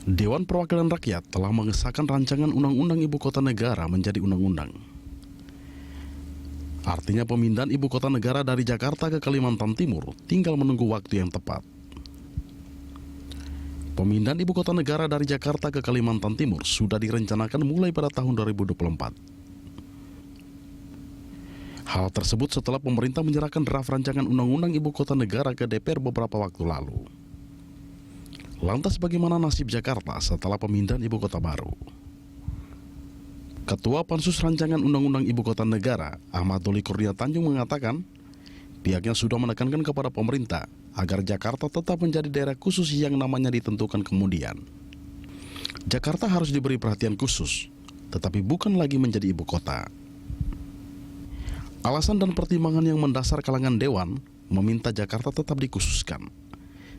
Dewan Perwakilan Rakyat telah mengesahkan rancangan Undang-Undang Ibu Kota Negara menjadi undang-undang. Artinya pemindahan Ibu Kota Negara dari Jakarta ke Kalimantan Timur tinggal menunggu waktu yang tepat. Pemindahan Ibu Kota Negara dari Jakarta ke Kalimantan Timur sudah direncanakan mulai pada tahun 2024. Hal tersebut setelah pemerintah menyerahkan draft rancangan Undang-Undang Ibu Kota Negara ke DPR beberapa waktu lalu. Lantas bagaimana nasib Jakarta setelah pemindahan Ibu Kota baru? Ketua Pansus Rancangan Undang-Undang Ibu Kota Negara, Ahmad Doli Kurnia Tanjung mengatakan, pihaknya sudah menekankan kepada pemerintah agar Jakarta tetap menjadi daerah khusus yang namanya ditentukan kemudian. Jakarta harus diberi perhatian khusus, tetapi bukan lagi menjadi ibu kota. Alasan dan pertimbangan yang mendasar kalangan Dewan meminta Jakarta tetap dikhususkan.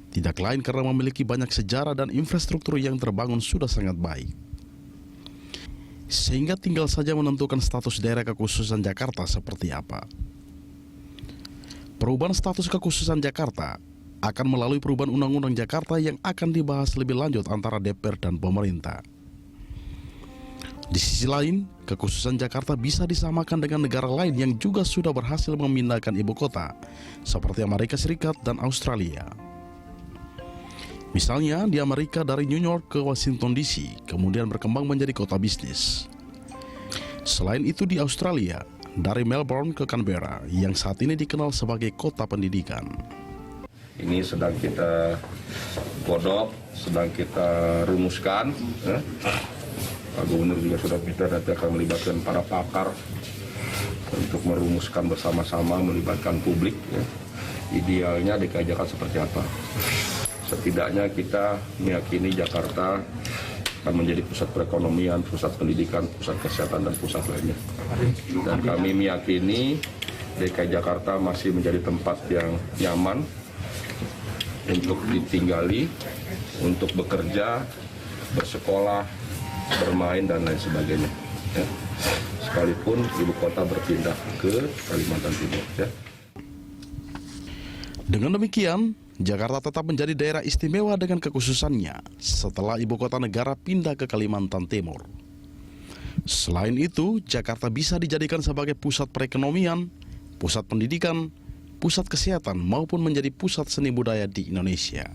Tidak lain karena memiliki banyak sejarah dan infrastruktur yang terbangun sudah sangat baik. Sehingga tinggal saja menentukan status daerah kekhususan Jakarta seperti apa. Perubahan status kekhususan Jakarta akan melalui perubahan Undang-Undang Jakarta yang akan dibahas lebih lanjut antara DPR dan pemerintah. Di sisi lain, kekhususan Jakarta bisa disamakan dengan negara lain yang juga sudah berhasil memindahkan ibu kota, seperti Amerika Serikat dan Australia. Misalnya di Amerika dari New York ke Washington DC, kemudian berkembang menjadi kota bisnis. Selain itu di Australia, dari Melbourne ke Canberra, yang saat ini dikenal sebagai kota pendidikan. Ini sedang kita godok, sedang kita rumuskan. Pak Gubernur juga sudah minta nanti akan melibatkan para pakar untuk merumuskan bersama-sama, melibatkan publik. Idealnya DKI Jakarta seperti apa? Setidaknya kita meyakini Jakarta akan menjadi pusat perekonomian, pusat pendidikan, pusat kesehatan, dan pusat lainnya. Dan kami meyakini DKI Jakarta masih menjadi tempat yang nyaman untuk ditinggali, untuk bekerja, bersekolah, bermain, dan lain sebagainya. Sekalipun ibu kota berpindah ke Kalimantan Timur. Dengan demikian, Jakarta tetap menjadi daerah istimewa dengan kekhususannya setelah ibu kota negara pindah ke Kalimantan Timur. Selain itu, Jakarta bisa dijadikan sebagai pusat perekonomian, pusat pendidikan, pusat kesehatan, maupun menjadi pusat seni budaya di Indonesia.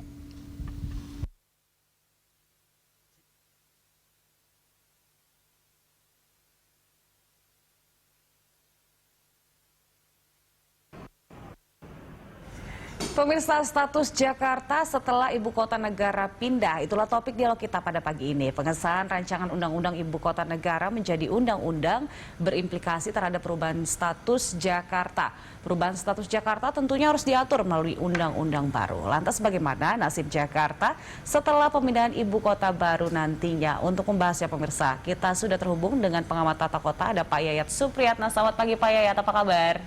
Pemirsa, status Jakarta setelah ibu kota negara pindah, itulah topik dialog kita pada pagi ini. Pengesahan rancangan undang-undang ibu kota negara menjadi undang-undang berimplikasi terhadap perubahan status Jakarta. Perubahan status Jakarta tentunya harus diatur melalui undang-undang baru. Lantas bagaimana nasib Jakarta setelah pemindahan ibu kota baru nantinya? Untuk membahasnya pemirsa, kita sudah terhubung dengan pengamat tata kota, ada Pak Yayat Supriyatna. Selamat pagi Pak Yayat, apa kabar?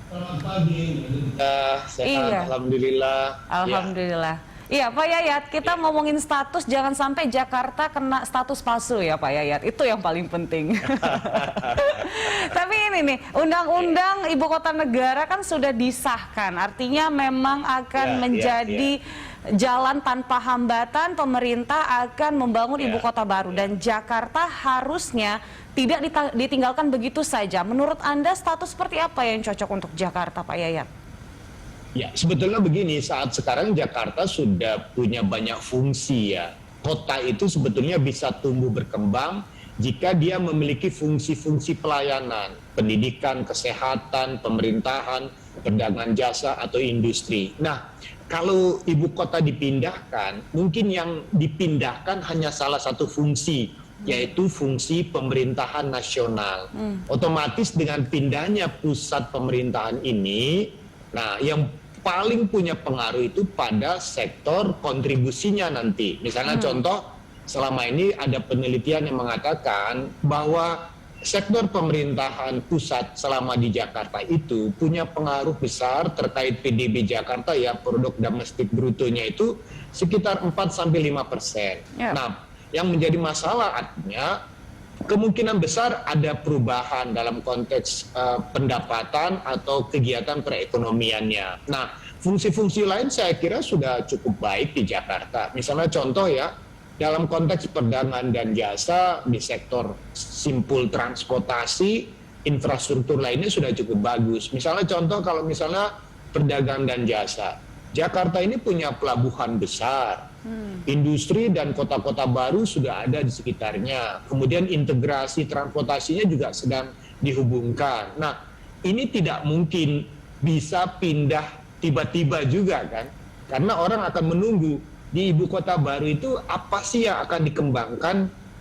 Selamat pagi, sehat, Iya. Alhamdulillah. Alhamdulillah. Iya Pak Yayat, kita ngomongin status, jangan sampai Jakarta kena status palsu ya Pak Yayat, itu yang paling penting. Tapi ini nih, undang-undang ibu kota negara kan sudah disahkan, artinya memang akan menjadi jalan tanpa hambatan, pemerintah akan membangun ibu kota baru dan Jakarta harusnya tidak ditinggalkan begitu saja. Menurut Anda status seperti apa yang cocok untuk Jakarta, Pak Yayat? Ya, sebetulnya begini, saat sekarang Jakarta sudah punya banyak fungsi ya. Kota itu sebetulnya bisa tumbuh berkembang jika dia memiliki fungsi-fungsi pelayanan, pendidikan, kesehatan, pemerintahan, perdagangan jasa, atau industri. Nah, kalau ibu kota dipindahkan, mungkin yang dipindahkan hanya salah satu fungsi, yaitu fungsi pemerintahan nasional. Otomatis dengan pindahnya pusat pemerintahan ini, nah yang paling punya pengaruh itu pada sektor kontribusinya nanti. Misalnya contoh, selama ini ada penelitian yang mengatakan bahwa sektor pemerintahan pusat selama di Jakarta itu punya pengaruh besar terkait PDB Jakarta ya, produk domestik brutonya itu sekitar 4-5%. Nah, yang menjadi masalah artinya kemungkinan besar ada perubahan dalam konteks pendapatan atau kegiatan perekonomiannya. Nah, fungsi-fungsi lain saya kira sudah cukup baik di Jakarta. Misalnya contoh ya, dalam konteks perdagangan dan jasa di sektor simpul transportasi, infrastruktur lainnya sudah cukup bagus. Misalnya contoh kalau misalnya perdagangan dan jasa, Jakarta ini punya pelabuhan besar, industri dan kota-kota baru sudah ada di sekitarnya. Kemudian integrasi transportasinya juga sedang dihubungkan. Nah, ini tidak mungkin bisa pindah tiba-tiba juga kan, karena orang akan menunggu di ibu kota baru itu apa sih yang akan dikembangkan.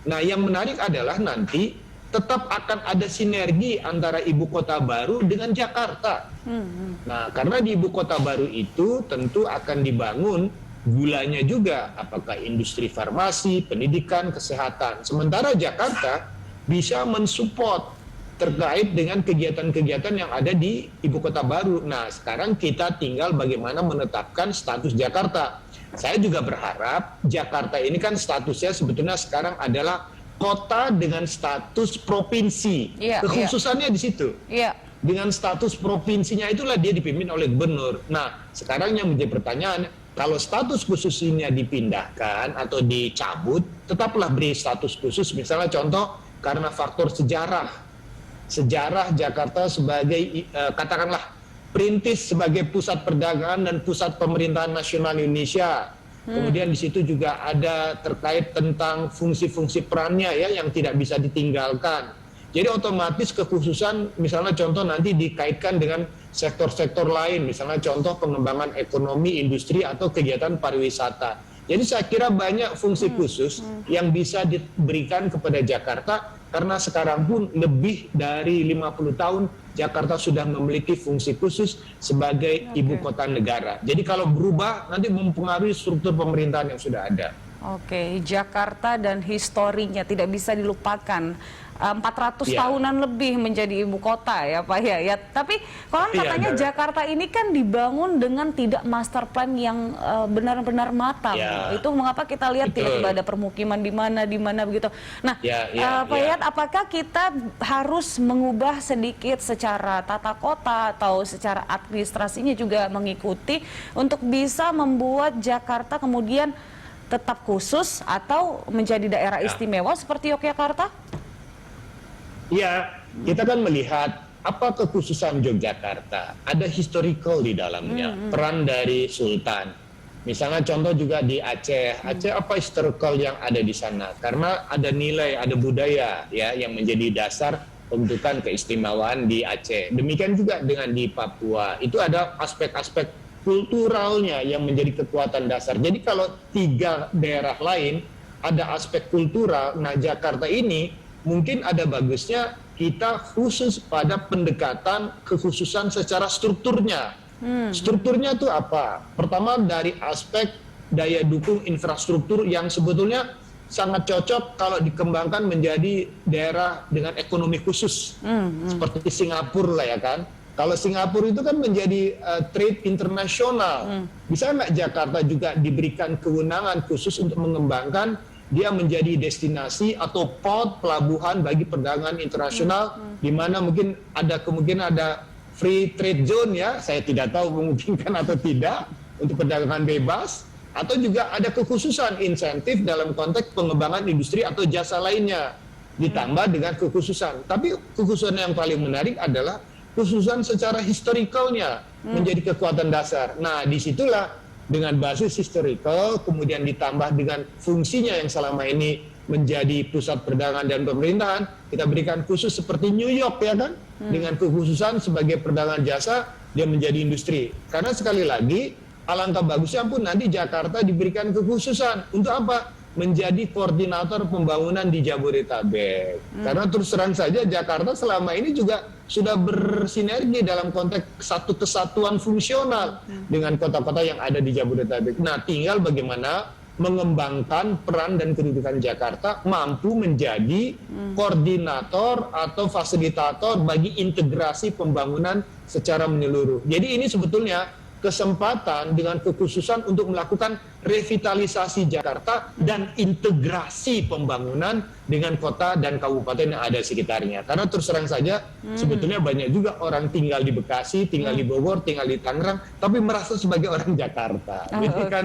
Nah, yang menarik adalah nanti tetap akan ada sinergi antara ibu kota baru dengan Jakarta. Nah, karena di ibu kota baru itu tentu akan dibangun gulanya juga, apakah industri farmasi, pendidikan, kesehatan. Sementara Jakarta bisa mensupport terkait dengan kegiatan-kegiatan yang ada di ibu kota baru. Nah, sekarang kita tinggal bagaimana menetapkan status Jakarta. Saya juga berharap Jakarta ini kan statusnya sebetulnya sekarang adalah kota dengan status provinsi. Kekhususannya di situ. Dengan status provinsinya itulah dia dipimpin oleh gubernur. Nah, sekarang yang menjadi pertanyaan, kalau status khususnya dipindahkan atau dicabut, tetaplah beri status khusus. Misalnya contoh, karena faktor sejarah Jakarta sebagai katakanlah perintis sebagai pusat perdagangan dan pusat pemerintahan nasional Indonesia. Kemudian di situ juga ada terkait tentang fungsi-fungsi perannya ya yang tidak bisa ditinggalkan. Jadi otomatis kekhususan misalnya contoh nanti dikaitkan dengan sektor-sektor lain, misalnya contoh pengembangan ekonomi, industri atau kegiatan pariwisata. Jadi saya kira banyak fungsi khusus yang bisa diberikan kepada Jakarta karena sekarang pun lebih dari 50 tahun Jakarta sudah memiliki fungsi khusus sebagai ibu kota negara. Jadi kalau berubah nanti mempengaruhi struktur pemerintahan yang sudah ada. Oke, Jakarta dan historinya tidak bisa dilupakan. 400 tahunan lebih menjadi ibu kota ya Pak ya. Tapi konon katanya Jakarta ini kan dibangun dengan tidak master plan yang benar-benar matang. Itu mengapa kita lihat tiba-tiba ada permukiman di mana begitu. Nah, Pak Yayat, apakah kita harus mengubah sedikit secara tata kota atau secara administrasinya juga mengikuti untuk bisa membuat Jakarta kemudian tetap khusus atau menjadi daerah istimewa seperti Yogyakarta? Ya, kita kan melihat apa kekhususan Yogyakarta. Ada historical di dalamnya, peran dari Sultan. Misalnya contoh juga di Aceh. Aceh apa historical yang ada di sana? Karena ada nilai, ada budaya ya yang menjadi dasar pembentukan keistimewaan di Aceh. Demikian juga dengan di Papua. Itu ada aspek-aspek kulturalnya yang menjadi kekuatan dasar. Jadi kalau 3 daerah lain ada aspek kultural, nah Jakarta ini mungkin ada bagusnya kita khusus pada pendekatan kekhususan secara strukturnya. Strukturnya itu apa? Pertama dari aspek daya dukung infrastruktur yang sebetulnya sangat cocok kalau dikembangkan menjadi daerah dengan ekonomi khusus. Seperti Singapura lah ya kan. Kalau Singapura itu kan menjadi trade internasional. Bisa nggak Jakarta juga diberikan kewenangan khusus untuk mengembangkan dia menjadi destinasi atau port pelabuhan bagi perdagangan internasional di mana mungkin ada kemungkinan ada free trade zone ya, saya tidak tahu memungkinkan atau tidak untuk perdagangan bebas, atau juga ada kekhususan insentif dalam konteks pengembangan industri atau jasa lainnya ditambah dengan kekhususan. Tapi kekhususan yang paling menarik adalah kekhususan secara historicalnya menjadi kekuatan dasar. Nah, disitulah dengan basis historical, kemudian ditambah dengan fungsinya yang selama ini menjadi pusat perdagangan dan pemerintahan, kita berikan khusus seperti New York ya kan, dengan kekhususan sebagai perdagangan jasa, dia menjadi industri. Karena sekali lagi, alangkah bagusnya pun nanti Jakarta diberikan kekhususan. Untuk apa? Menjadi koordinator pembangunan di Jabodetabek. Karena terus terang saja Jakarta selama ini juga sudah bersinergi dalam konteks satu kesatuan fungsional dengan kota-kota yang ada di Jabodetabek. Nah, tinggal bagaimana mengembangkan peran dan kedudukan Jakarta mampu menjadi koordinator atau fasilitator bagi integrasi pembangunan secara menyeluruh. Jadi ini sebetulnya kesempatan dengan kekhususan untuk melakukan revitalisasi Jakarta dan integrasi pembangunan dengan kota dan kabupaten yang ada sekitarnya. Karena terus terang saja, sebetulnya banyak juga orang tinggal di Bekasi, tinggal di Bogor, tinggal di Tangerang, tapi merasa sebagai orang Jakarta. Jadi kan,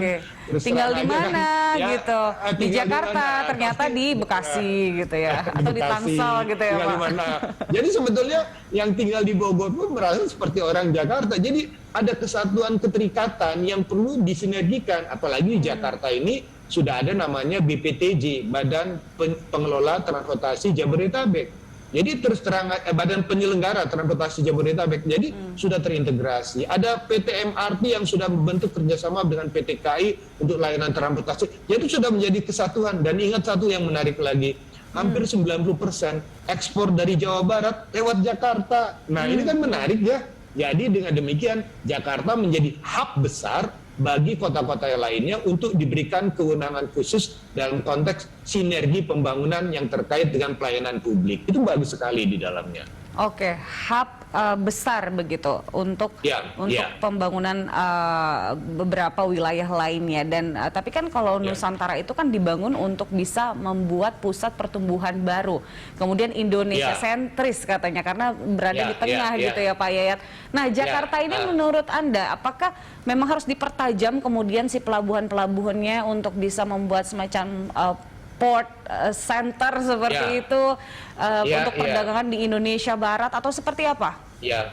terus tinggal terang di aja mana ya, gitu? Di tinggal Jakarta, mana? ternyata di Bekasi gitu ya, atau di Bekasi, Tangsel gitu ya tinggal Pak. di mana. Jadi sebetulnya yang tinggal di Bogor pun merasa seperti orang Jakarta. Jadi ada kesatuan keterikatan yang perlu disinergikan. Apalagi di Jakarta ini sudah ada namanya BPTJ, Badan Pengelola Transportasi Jabodetabek. Jadi terus terang Badan Penyelenggara Transportasi Jabodetabek. Jadi sudah terintegrasi. Ada PT MRT yang sudah membentuk kerjasama dengan PT KAI untuk layanan transportasi. Jadi sudah menjadi kesatuan. Dan ingat satu yang menarik lagi, hampir 90% ekspor dari Jawa Barat lewat Jakarta. Nah ini kan menarik ya. Jadi dengan demikian Jakarta menjadi hub besar bagi kota-kota yang lainnya untuk diberikan kewenangan khusus dalam konteks sinergi pembangunan yang terkait dengan pelayanan publik. Itu bagus sekali di dalamnya. Oke, hub besar begitu untuk pembangunan beberapa wilayah lainnya. Dan tapi kan kalau Nusantara itu kan dibangun untuk bisa membuat pusat pertumbuhan baru. Kemudian Indonesia sentris katanya karena berada di tengah gitu ya Pak Yayat. Nah Jakarta ini menurut Anda apakah memang harus dipertajam kemudian si pelabuhan-pelabuhannya untuk bisa membuat semacam port center seperti itu untuk perdagangan di Indonesia Barat atau seperti apa? Ya.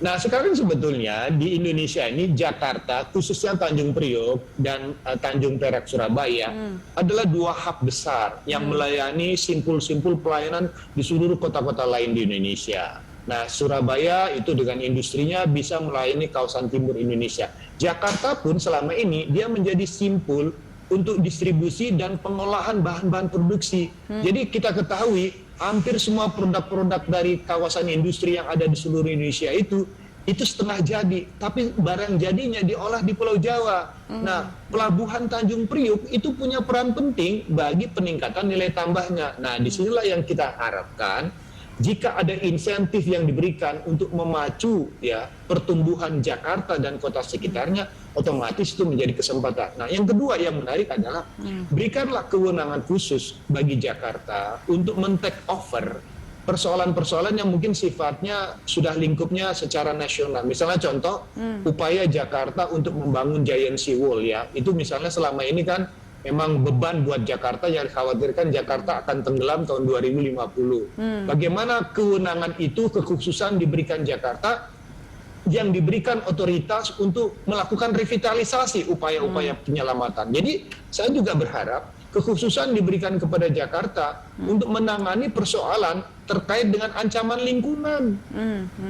Nah sekarang sebetulnya di Indonesia ini Jakarta khususnya Tanjung Priok dan Tanjung Perak Surabaya adalah dua hub besar yang melayani simpul-simpul pelayanan di seluruh kota-kota lain di Indonesia. Nah Surabaya itu dengan industrinya bisa melayani kawasan timur Indonesia. Jakarta pun selama ini dia menjadi simpul untuk distribusi dan pengolahan bahan-bahan produksi. Jadi kita ketahui hampir semua produk-produk dari kawasan industri yang ada di seluruh Indonesia itu setengah jadi, tapi barang jadinya diolah di Pulau Jawa. Nah, Pelabuhan Tanjung Priok itu punya peran penting bagi peningkatan nilai tambahnya. Nah, disinilah yang kita harapkan jika ada insentif yang diberikan untuk memacu ya pertumbuhan Jakarta dan kota sekitarnya, otomatis itu menjadi kesempatan. Nah, yang kedua yang menarik adalah berikanlah kewenangan khusus bagi Jakarta untuk men-take over persoalan-persoalan yang mungkin sifatnya sudah lingkupnya secara nasional. Misalnya contoh upaya Jakarta untuk membangun Giant Sea Wall ya, itu misalnya selama ini kan memang beban buat Jakarta yang dikhawatirkan Jakarta akan tenggelam tahun 2050. Bagaimana kewenangan itu kekhususan diberikan Jakarta yang diberikan otoritas untuk melakukan revitalisasi upaya-upaya penyelamatan. Jadi saya juga berharap kekhususan diberikan kepada Jakarta untuk menangani persoalan terkait dengan ancaman lingkungan.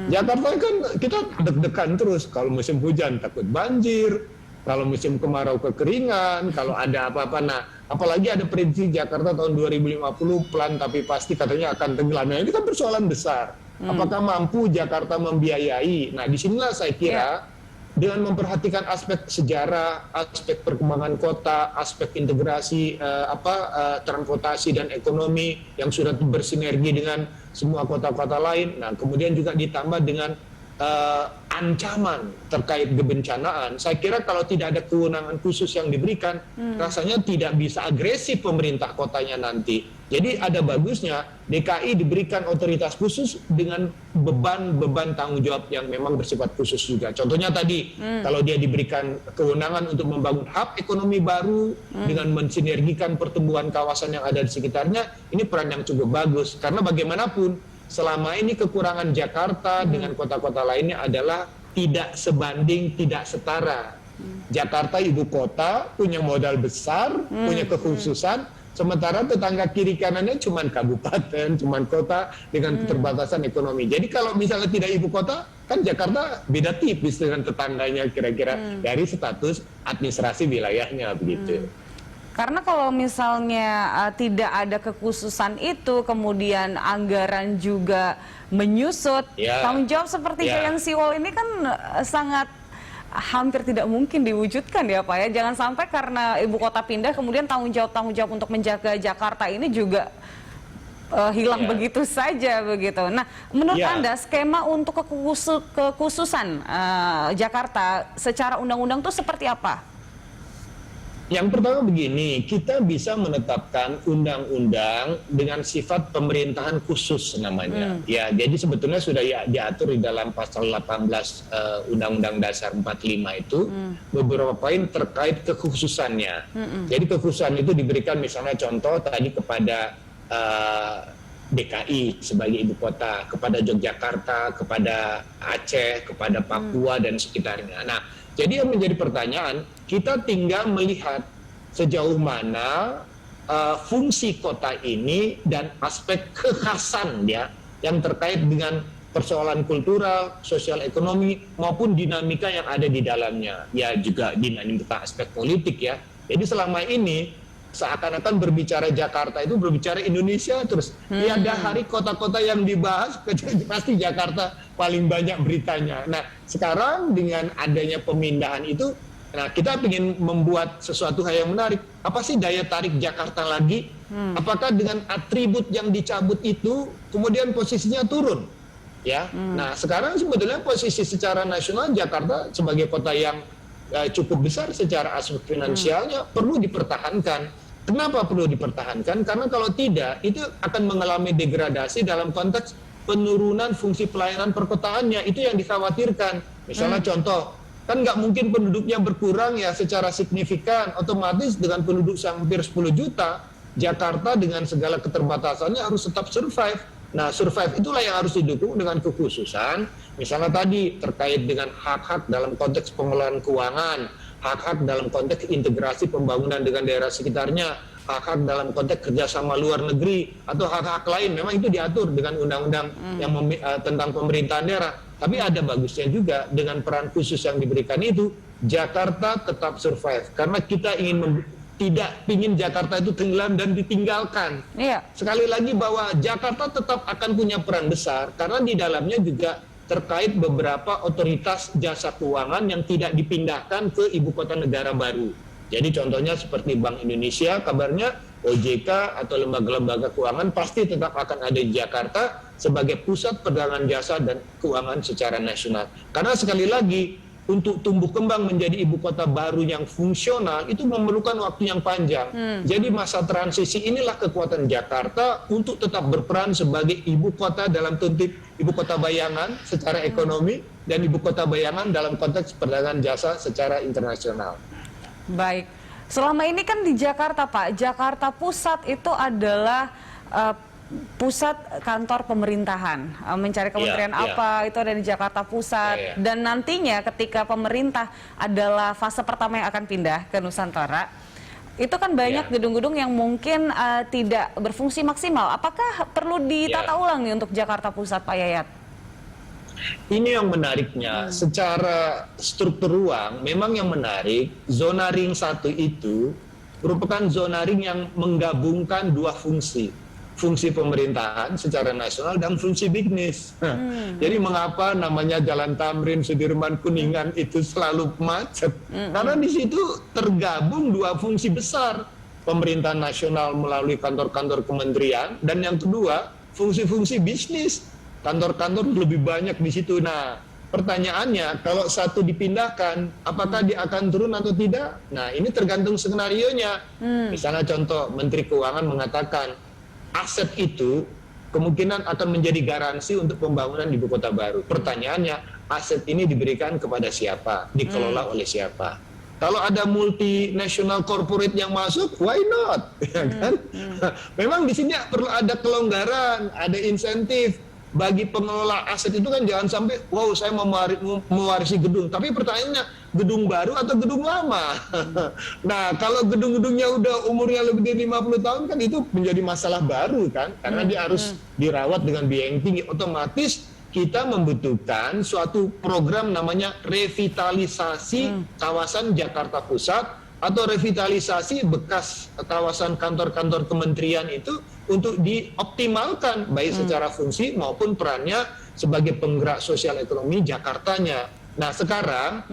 Jakarta kan kita deg-degan terus kalau musim hujan takut banjir, kalau musim kemarau kekeringan, kalau ada apa-apa. Nah, apalagi ada prediksi Jakarta tahun 2050 pelan tapi pasti katanya akan tenggelam. Nah, ini kan persoalan besar. Apakah mampu Jakarta membiayai? Nah, disinilah saya kira dengan memperhatikan aspek sejarah, aspek perkembangan kota, aspek integrasi transportasi dan ekonomi yang sudah bersinergi dengan semua kota-kota lain. Nah, kemudian juga ditambah dengan ancaman terkait kebencanaan. Saya kira kalau tidak ada kewenangan khusus yang diberikan, rasanya tidak bisa agresif pemerintah kotanya nanti. Jadi ada bagusnya DKI diberikan otoritas khusus dengan beban-beban tanggung jawab yang memang bersifat khusus juga. Contohnya tadi, kalau dia diberikan kewenangan untuk membangun hub ekonomi baru dengan mensinergikan pertumbuhan kawasan yang ada di sekitarnya, ini peran yang cukup bagus. Karena bagaimanapun, selama ini kekurangan Jakarta dengan kota-kota lainnya adalah tidak sebanding, tidak setara. Jakarta ibu kota, punya modal besar, punya kekhususan, sementara tetangga kiri kanannya cuma kabupaten, cuma kota dengan keterbatasan ekonomi. Jadi kalau misalnya tidak ibu kota, kan Jakarta beda tipis dengan tetangganya kira-kira dari status administrasi wilayahnya begitu. Karena kalau misalnya tidak ada kekhususan itu, kemudian anggaran juga menyusut, tanggung jawab seperti Giant Sea Wall ini kan sangat hampir tidak mungkin diwujudkan ya Pak ya. Jangan sampai karena ibu kota pindah kemudian tanggung jawab untuk menjaga Jakarta ini juga hilang begitu saja begitu. Nah, menurut Anda skema untuk kekhususan Jakarta secara undang-undang itu seperti apa? Yang pertama begini, kita bisa menetapkan undang-undang dengan sifat pemerintahan khusus namanya. Ya, jadi sebetulnya sudah ya diatur di dalam pasal 18 Undang-Undang Dasar 45 itu beberapa poin terkait kekhususannya. Jadi kekhususan itu diberikan misalnya contoh tadi kepada DKI sebagai ibu kota, kepada Yogyakarta, kepada Aceh, kepada Papua dan sekitarnya. Nah, jadi yang menjadi pertanyaan, kita tinggal melihat sejauh mana fungsi kota ini dan aspek kekhasan ya yang terkait dengan persoalan kultural, sosial ekonomi maupun dinamika yang ada di dalamnya. Ya juga dinamika aspek politik ya. Jadi selama ini seakan-akan berbicara Jakarta itu berbicara Indonesia terus. Tiada hari kota-kota yang dibahas pasti Jakarta paling banyak beritanya. Nah, sekarang dengan adanya pemindahan itu, nah kita ingin membuat sesuatu hal yang menarik. Apa sih daya tarik Jakarta lagi? Apakah dengan atribut yang dicabut itu kemudian posisinya turun? Ya. Nah, sekarang sebetulnya posisi secara nasional Jakarta sebagai kota yang cukup besar secara aspek finansialnya perlu dipertahankan. Kenapa perlu dipertahankan? Karena kalau tidak, itu akan mengalami degradasi dalam konteks penurunan fungsi pelayanan perkotaannya. Itu yang dikhawatirkan. Misalnya contoh, kan nggak mungkin penduduknya berkurang ya secara signifikan. Otomatis dengan penduduk hampir 10 juta, Jakarta dengan segala keterbatasannya harus tetap survive. Nah, survive itulah yang harus didukung dengan kekhususan. Misalnya tadi terkait dengan hak-hak dalam konteks pengelolaan keuangan, hak-hak dalam konteks integrasi pembangunan dengan daerah sekitarnya, hak-hak dalam konteks kerjasama luar negeri, atau hak-hak lain. Memang itu diatur dengan undang-undang yang tentang pemerintahan daerah. Tapi ada bagusnya juga dengan peran khusus yang diberikan itu, Jakarta tetap survive. Karena kita tidak ingin Jakarta itu tenggelam dan ditinggalkan. Iya. Sekali lagi bahwa Jakarta tetap akan punya peran besar, karena di dalamnya juga terkait beberapa otoritas jasa keuangan yang tidak dipindahkan ke ibu kota negara baru. Jadi contohnya seperti Bank Indonesia, kabarnya OJK atau lembaga-lembaga keuangan pasti tetap akan ada di Jakarta sebagai pusat perdagangan jasa dan keuangan secara nasional. Karena sekali lagi, untuk tumbuh kembang menjadi ibu kota baru yang fungsional itu memerlukan waktu yang panjang. Jadi masa transisi inilah kekuatan Jakarta untuk tetap berperan sebagai ibu kota dalam tuntut ibu kota bayangan secara ekonomi dan ibu kota bayangan dalam konteks perdagangan jasa secara internasional. Baik, selama ini kan di Jakarta Pak, Jakarta Pusat itu adalah pusat kantor pemerintahan, mencari kementerian apa itu ada di Jakarta Pusat, dan nantinya ketika pemerintah adalah fase pertama yang akan pindah ke Nusantara, itu kan banyak gedung-gedung yang mungkin tidak berfungsi maksimal. Apakah perlu ditata ulang nih untuk Jakarta Pusat, Pak Yayat? Ini yang menariknya, secara struktur ruang memang yang menarik, zona ring 1 itu merupakan zona ring yang menggabungkan dua fungsi. Fungsi pemerintahan secara nasional dan fungsi bisnis. Jadi mengapa namanya Jalan Tamrin, Sudirman, Kuningan itu selalu macet? Karena di situ tergabung dua fungsi besar. Pemerintahan nasional melalui kantor-kantor kementerian, dan yang kedua fungsi-fungsi bisnis. Kantor-kantor lebih banyak di situ. Nah, pertanyaannya kalau satu dipindahkan, apakah dia akan turun atau tidak? Nah, ini tergantung skenarionya. Misalnya contoh, Menteri Keuangan mengatakan aset itu kemungkinan akan menjadi garansi untuk pembangunan ibu kota baru. Pertanyaannya, aset ini diberikan kepada siapa? Dikelola oleh siapa? Kalau ada multinational corporate yang masuk, why not? Ya kan? Memang di sini perlu ada kelonggaran, ada insentif bagi pengelola aset itu kan, jangan sampai wow saya mewarisi gedung, tapi pertanyaannya gedung baru atau gedung lama. Nah, kalau gedung-gedungnya udah umurnya lebih dari 50 tahun kan itu menjadi masalah baru kan, karena dia harus dirawat dengan biaya yang tinggi. Otomatis kita membutuhkan suatu program namanya revitalisasi kawasan Jakarta Pusat atau revitalisasi bekas kawasan kantor-kantor kementerian itu untuk dioptimalkan baik secara fungsi maupun perannya sebagai penggerak sosial ekonomi Jakartanya. Nah, sekarang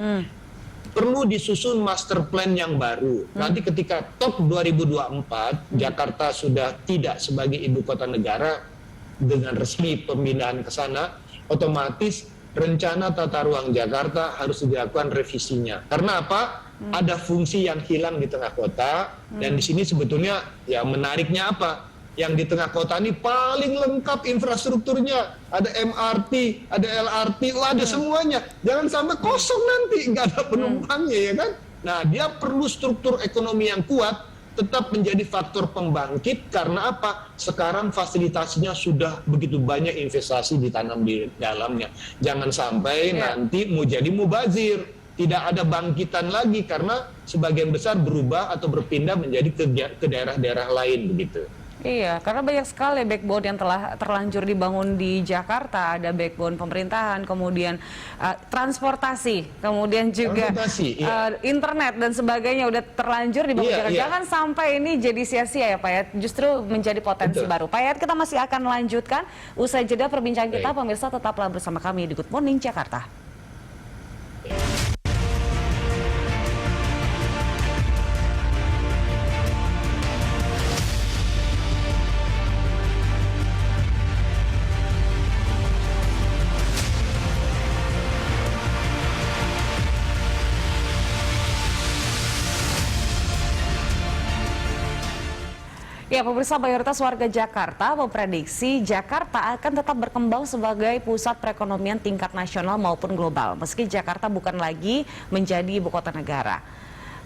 perlu disusun master plan yang baru. Nanti ketika top 2024 Jakarta sudah tidak sebagai ibu kota negara dengan resmi pemindahan ke sana, otomatis rencana tata ruang Jakarta harus dilakukan revisinya. Karena apa? ada fungsi yang hilang di tengah kota. Dan di sini sebetulnya ya menariknya apa? Yang di tengah kota ini paling lengkap infrastrukturnya. Ada MRT, ada LRT, ada semuanya. Jangan sampai kosong nanti, nggak ada penumpangnya ya kan. Nah, dia perlu struktur ekonomi yang kuat, tetap menjadi faktor pembangkit karena apa? Sekarang fasilitasnya sudah begitu banyak investasi ditanam di dalamnya. Jangan sampai nanti mau jadi mubazir, tidak ada bangkitan lagi karena sebagian besar berubah atau berpindah menjadi ke daerah-daerah lain begitu. Iya, karena banyak sekali backbone yang telah terlanjur dibangun di Jakarta. Ada backbone pemerintahan, kemudian transportasi, kemudian juga internet dan sebagainya udah terlanjur dibangun Jakarta. Jangan sampai ini jadi sia-sia ya Pak Yayat, justru menjadi potensi baru. Pak Yayat, kita masih akan melanjutkan usai jeda perbincangan kita. Pemirsa tetaplah bersama kami di Good Morning Jakarta. Ya, pemirsa, mayoritas warga Jakarta memprediksi Jakarta akan tetap berkembang sebagai pusat perekonomian tingkat nasional maupun global, meski Jakarta bukan lagi menjadi ibu kota negara.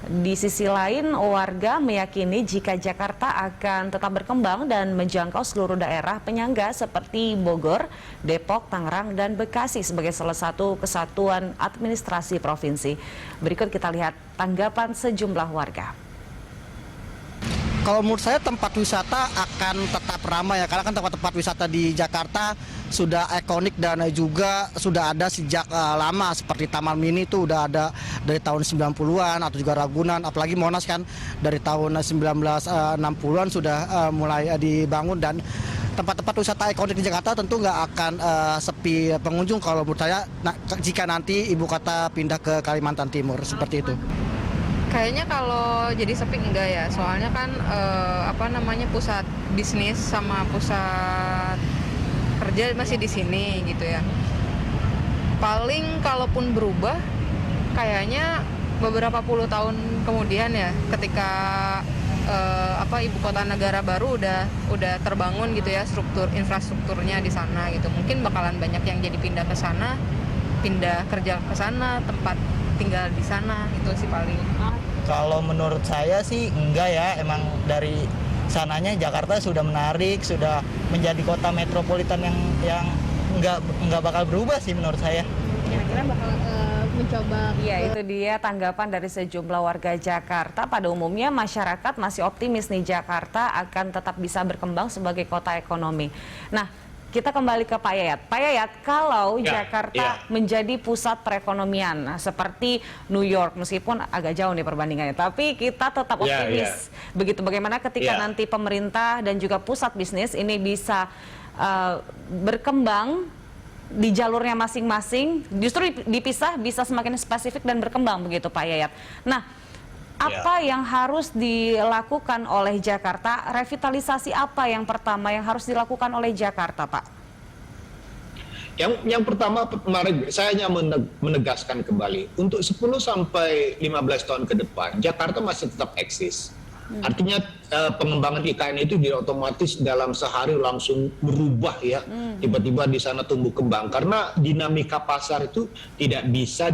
Di sisi lain, warga meyakini jika Jakarta akan tetap berkembang dan menjangkau seluruh daerah penyangga seperti Bogor, Depok, Tangerang, dan Bekasi sebagai salah satu kesatuan administrasi provinsi. Berikut kita lihat tanggapan sejumlah warga. Kalau menurut saya tempat wisata akan tetap ramai ya, karena kan tempat-tempat wisata di Jakarta sudah ikonik dan juga sudah ada sejak lama, seperti Taman Mini itu udah ada dari tahun 90-an, atau juga Ragunan, apalagi Monas kan dari tahun 1960-an sudah mulai dibangun. Dan tempat-tempat wisata ikonik di Jakarta tentu nggak akan sepi pengunjung kalau menurut saya jika nanti ibu kota pindah ke Kalimantan Timur, seperti itu. Kayaknya kalau jadi sepi enggak ya, soalnya kan pusat bisnis sama pusat kerja masih di sini gitu ya. Paling kalaupun berubah, kayaknya beberapa puluh tahun kemudian ya, ketika ibu kota negara baru udah terbangun gitu ya, infrastrukturnya di sana gitu. Mungkin bakalan banyak yang jadi pindah ke sana, pindah kerja ke sana, tempat tinggal di sana, itu sih paling. Kalau menurut saya sih enggak ya, emang dari sananya Jakarta sudah menarik, sudah menjadi kota metropolitan yang enggak bakal berubah sih menurut saya. Kira-kira bakal mencoba. Iya, itu dia tanggapan dari sejumlah warga Jakarta. Pada umumnya masyarakat masih optimis nih Jakarta akan tetap bisa berkembang sebagai kota ekonomi. Nah, kita kembali ke Pak Yayat. Pak Yayat, kalau Jakarta menjadi pusat perekonomian seperti New York, meskipun agak jauh nih perbandingannya, tapi kita tetap optimis. Begitu bagaimana ketika nanti pemerintah dan juga pusat bisnis ini bisa berkembang di jalurnya masing-masing, justru dipisah bisa semakin spesifik dan berkembang begitu Pak Yayat. Nah, apa yang harus dilakukan oleh Jakarta? Revitalisasi apa yang pertama yang harus dilakukan oleh Jakarta, Pak? Yang pertama, kemarin saya hanya menegaskan kembali, untuk 10 sampai 15 tahun ke depan, Jakarta masih tetap eksis. Artinya pengembangan IKN itu otomatis dalam sehari langsung berubah ya, tiba-tiba di sana tumbuh kembang karena dinamika pasar itu tidak bisa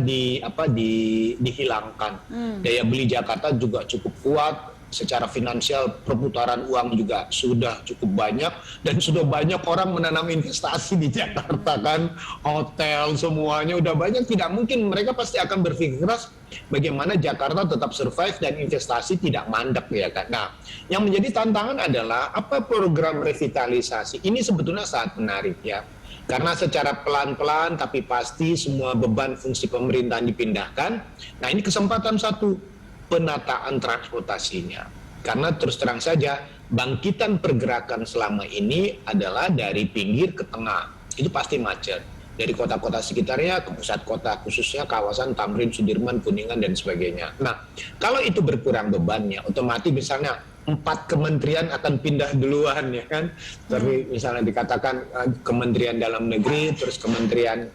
dihilangkan. Daya beli Jakarta juga cukup kuat. Secara finansial perputaran uang juga sudah cukup banyak dan sudah banyak orang menanam investasi di Jakarta kan, hotel semuanya udah banyak, tidak mungkin mereka pasti akan berpikir keras bagaimana Jakarta tetap survive dan investasi tidak mandek ya kan. Nah, yang menjadi tantangan adalah apa program revitalisasi ini sebetulnya sangat menarik ya. Karena secara pelan-pelan tapi pasti semua beban fungsi pemerintahan dipindahkan. Nah, ini kesempatan satu, penataan transportasinya. Karena terus terang saja, bangkitan pergerakan selama ini adalah dari pinggir ke tengah. Itu pasti macet. Dari kota-kota sekitarnya ke pusat kota, khususnya kawasan Tamrin, Sudirman, Kuningan, dan sebagainya. Nah, kalau itu berkurang bebannya, otomatis misalnya 4 kementerian akan pindah duluan ya kan. Tapi misalnya dikatakan Kementerian Dalam Negeri, terus Kementerian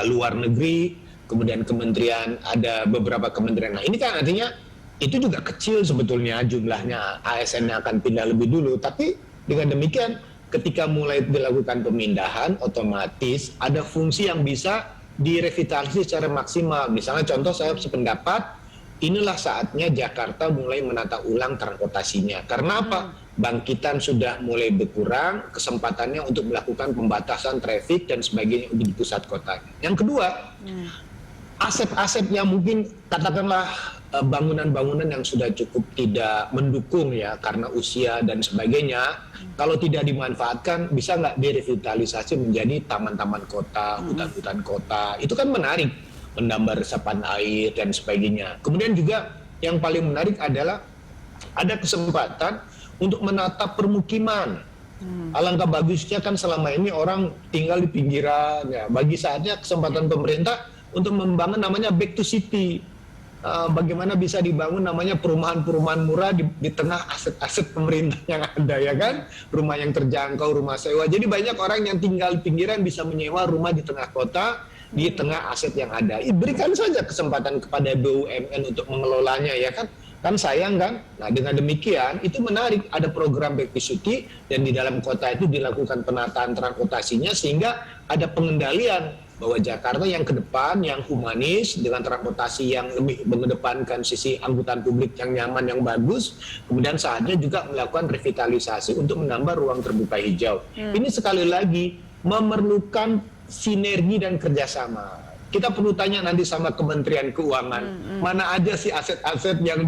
Luar Negeri, kemudian kementerian, ada beberapa kementerian. Nah ini kan artinya itu juga kecil sebetulnya jumlahnya ASN yang akan pindah lebih dulu. Tapi dengan demikian ketika mulai dilakukan pemindahan, otomatis ada fungsi yang bisa direvitalisasi secara maksimal. Misalnya contoh saya sependapat, inilah saatnya Jakarta mulai menata ulang transportasinya. Karena apa? Bangkitan sudah mulai berkurang, kesempatannya untuk melakukan pembatasan trafik dan sebagainya di pusat kota. Yang kedua, aset-aset yang mungkin katakanlah bangunan-bangunan yang sudah cukup tidak mendukung ya karena usia dan sebagainya, kalau tidak dimanfaatkan bisa nggak direvitalisasi menjadi taman-taman kota, hutan-hutan kota. Itu kan menarik, menambah resapan air dan sebagainya. Kemudian juga yang paling menarik adalah ada kesempatan untuk menata permukiman. Alangkah bagusnya kan selama ini orang tinggal di pinggiran ya. Bagi saatnya kesempatan pemerintah untuk membangun namanya back to city. Bagaimana bisa dibangun namanya perumahan-perumahan murah di tengah aset-aset pemerintah yang ada ya kan, rumah yang terjangkau, rumah sewa. Jadi banyak orang yang tinggal di pinggiran bisa menyewa rumah di tengah kota, di tengah aset yang ada. Berikan saja kesempatan kepada BUMN untuk mengelolanya ya kan sayang kan. Nah dengan demikian itu menarik, ada program back to city dan di dalam kota itu dilakukan penataan transportasinya sehingga ada pengendalian bahwa Jakarta yang ke depan, yang humanis, dengan transportasi yang lebih mengedepankan sisi angkutan publik yang nyaman, yang bagus, kemudian saatnya juga melakukan revitalisasi untuk menambah ruang terbuka hijau. Ini sekali lagi memerlukan sinergi dan kerjasama. Kita perlu tanya nanti sama Kementerian Keuangan, mana aja sih aset-aset yang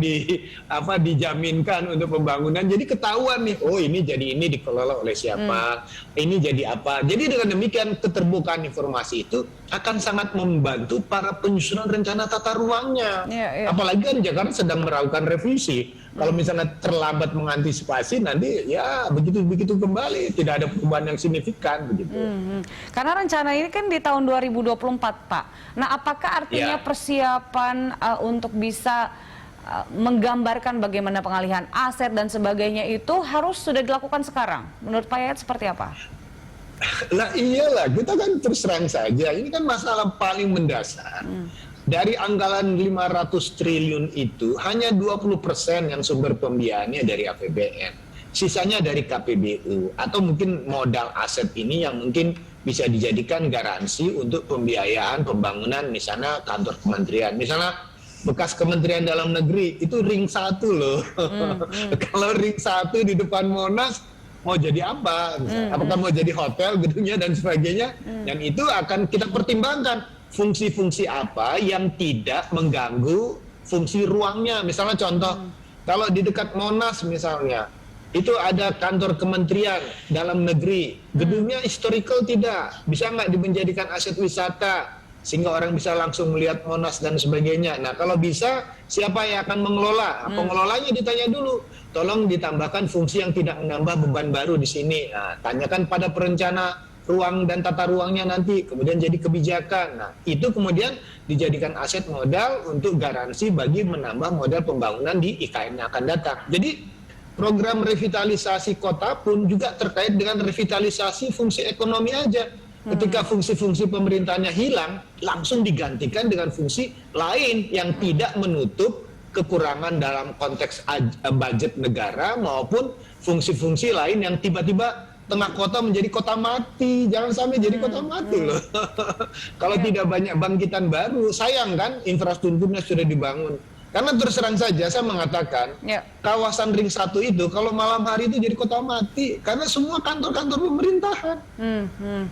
dijaminkan untuk pembangunan. Jadi ketahuan nih, oh ini jadi ini dikelola oleh siapa, ini jadi apa. Jadi dengan demikian keterbukaan informasi itu akan sangat membantu para penyusunan rencana tata ruangnya. Apalagi kan Jakarta sedang melakukan revisi. Kalau misalnya terlambat mengantisipasi, nanti ya begitu kembali tidak ada perubahan yang signifikan begitu. Karena rencana ini kan di tahun 2024, Pak. Nah, apakah artinya persiapan untuk bisa menggambarkan bagaimana pengalihan aset dan sebagainya itu harus sudah dilakukan sekarang? Menurut Pak Yayat seperti apa? Nah iyalah, kita kan terus terang saja, ini kan masalah paling mendasar. Dari anggaran 500 triliun itu, hanya 20% yang sumber pembiayaannya dari APBN. Sisanya dari KPBU, atau mungkin modal aset ini yang mungkin bisa dijadikan garansi untuk pembiayaan pembangunan misalnya kantor kementerian. Misalnya bekas Kementerian Dalam Negeri, itu ring 1 loh. Kalau ring 1 di depan Monas, mau jadi apa? Apakah mau jadi hotel gedungnya dan sebagainya? Dan itu akan kita pertimbangkan. Fungsi-fungsi apa yang tidak mengganggu fungsi ruangnya. Misalnya contoh, kalau di dekat Monas misalnya, itu ada kantor Kementerian Dalam Negeri, gedungnya historical tidak, bisa nggak dimenjadikan aset wisata, sehingga orang bisa langsung melihat Monas dan sebagainya. Nah kalau bisa, siapa yang akan mengelola? Pengelolanya ditanya dulu, tolong ditambahkan fungsi yang tidak menambah beban baru di sini. Nah, tanyakan pada perencana ruang dan tata ruangnya nanti, kemudian jadi kebijakan. Nah, itu kemudian dijadikan aset modal untuk garansi bagi menambah modal pembangunan di IKN yang akan datang. Jadi, program revitalisasi kota pun juga terkait dengan revitalisasi fungsi ekonomi aja. Ketika fungsi-fungsi pemerintahnya hilang, langsung digantikan dengan fungsi lain yang tidak menutup kekurangan dalam konteks budget negara maupun fungsi-fungsi lain yang tiba-tiba tengah kota menjadi kota mati. Jangan sampai jadi kota mati loh. Kalau tidak banyak bangkitan baru, sayang kan infrastrukturnya sudah dibangun. Karena terus terang saja saya mengatakan kawasan ring 1 itu kalau malam hari itu jadi kota mati karena semua kantor-kantor pemerintahan.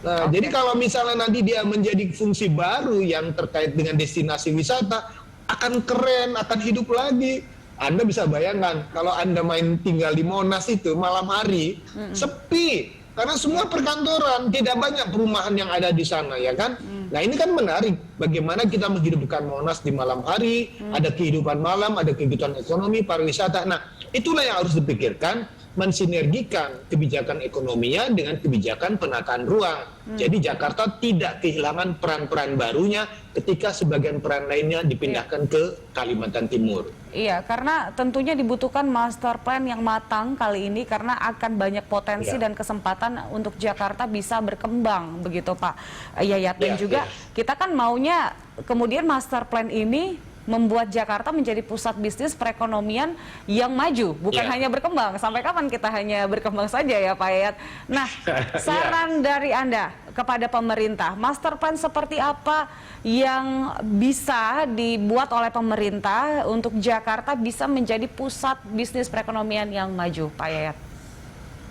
Nah, jadi kalau misalnya nanti dia menjadi fungsi baru yang terkait dengan destinasi wisata, akan keren, akan hidup lagi. Anda bisa bayangkan kalau Anda tinggal di Monas itu malam hari sepi karena semua perkantoran, tidak banyak perumahan yang ada di sana ya kan. Nah ini kan menarik bagaimana kita menghidupkan Monas di malam hari, ada kehidupan malam, ada kegiatan ekonomi, pariwisata. Nah itulah yang harus dipikirkan mensinergikan kebijakan ekonominya dengan kebijakan penataan ruang. Jadi Jakarta tidak kehilangan peran-peran barunya ketika sebagian peran lainnya dipindahkan ke Kalimantan Timur. Iya, karena tentunya dibutuhkan master plan yang matang kali ini karena akan banyak potensi dan kesempatan untuk Jakarta bisa berkembang, begitu Pak Yayat. Dan juga kita kan maunya kemudian master plan ini membuat Jakarta menjadi pusat bisnis perekonomian yang maju, bukan hanya berkembang. Sampai kapan kita hanya berkembang saja ya Pak Yayat? Nah, saran dari Anda kepada pemerintah, master plan seperti apa yang bisa dibuat oleh pemerintah untuk Jakarta bisa menjadi pusat bisnis perekonomian yang maju, Pak Yayat?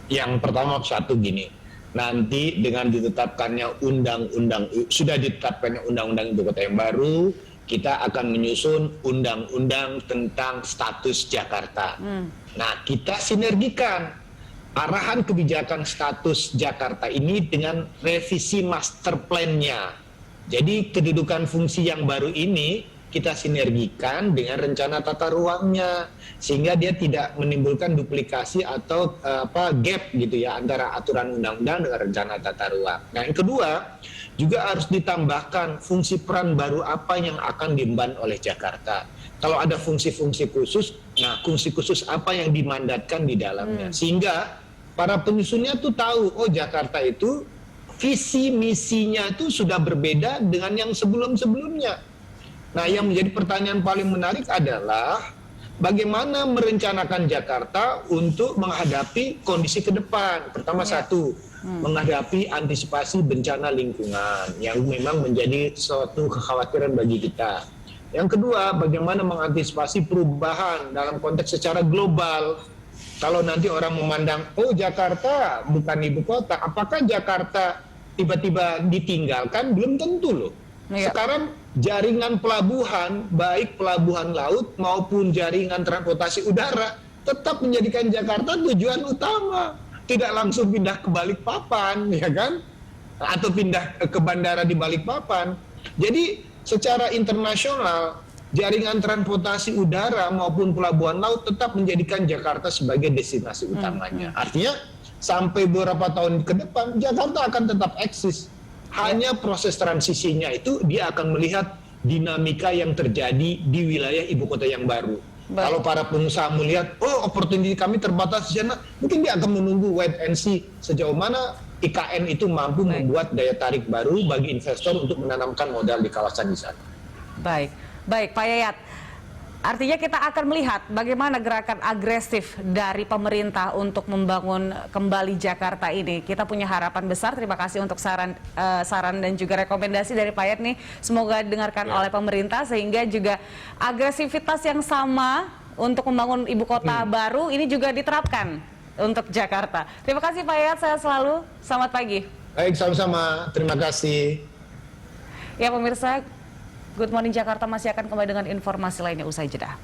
Yang pertama satu gini, nanti dengan ditetapkannya sudah ditetapkannya undang-undang ibu kota yang baru, kita akan menyusun undang-undang tentang status Jakarta. Nah, kita sinergikan arahan kebijakan status Jakarta ini dengan revisi master plan-nya. Jadi kedudukan fungsi yang baru ini kita sinergikan dengan rencana tata ruangnya sehingga dia tidak menimbulkan duplikasi atau gap gitu ya antara aturan undang-undang dengan rencana tata ruang. Nah, yang kedua juga harus ditambahkan fungsi peran baru apa yang akan diemban oleh Jakarta. Kalau ada fungsi-fungsi khusus, nah fungsi khusus apa yang dimandatkan di dalamnya sehingga para penyusunnya tuh tahu, oh Jakarta itu visi misinya itu sudah berbeda dengan yang sebelum-sebelumnya. Nah, yang menjadi pertanyaan paling menarik adalah bagaimana merencanakan Jakarta untuk menghadapi kondisi ke depan. Pertama satu, menghadapi antisipasi bencana lingkungan yang memang menjadi suatu kekhawatiran bagi kita. Yang kedua, bagaimana mengantisipasi perubahan dalam konteks secara global. Kalau nanti orang memandang, oh Jakarta bukan ibu kota, apakah Jakarta tiba-tiba ditinggalkan? Belum tentu loh. Sekarang jaringan pelabuhan, baik pelabuhan laut maupun jaringan transportasi udara, tetap menjadikan Jakarta tujuan utama. Tidak langsung pindah ke Balikpapan, ya kan? Atau pindah ke bandara di Balikpapan. Jadi secara internasional, jaringan transportasi udara maupun pelabuhan laut tetap menjadikan Jakarta sebagai destinasi utamanya. Artinya sampai beberapa tahun ke depan, Jakarta akan tetap eksis. Hanya proses transisinya itu dia akan melihat dinamika yang terjadi di wilayah ibu kota yang baru. Kalau para pengusaha melihat, oh opportunity kami terbatas di sana, mungkin dia akan menunggu wait and see sejauh mana IKN itu mampu membuat daya tarik baru bagi investor untuk menanamkan modal di kawasan di sana. Baik, Pak Yayat. Artinya kita akan melihat bagaimana gerakan agresif dari pemerintah untuk membangun kembali Jakarta ini. Kita punya harapan besar. Terima kasih untuk saran dan juga rekomendasi dari Pak Yayat nih. Semoga didengarkan oleh pemerintah sehingga juga agresivitas yang sama untuk membangun ibu kota baru ini juga diterapkan untuk Jakarta. Terima kasih Pak Yayat, sehat selalu. Selamat pagi. Baik, sama-sama. Terima kasih. Ya pemirsa, Good Morning Jakarta masih akan kembali dengan informasi lainnya usai jeda.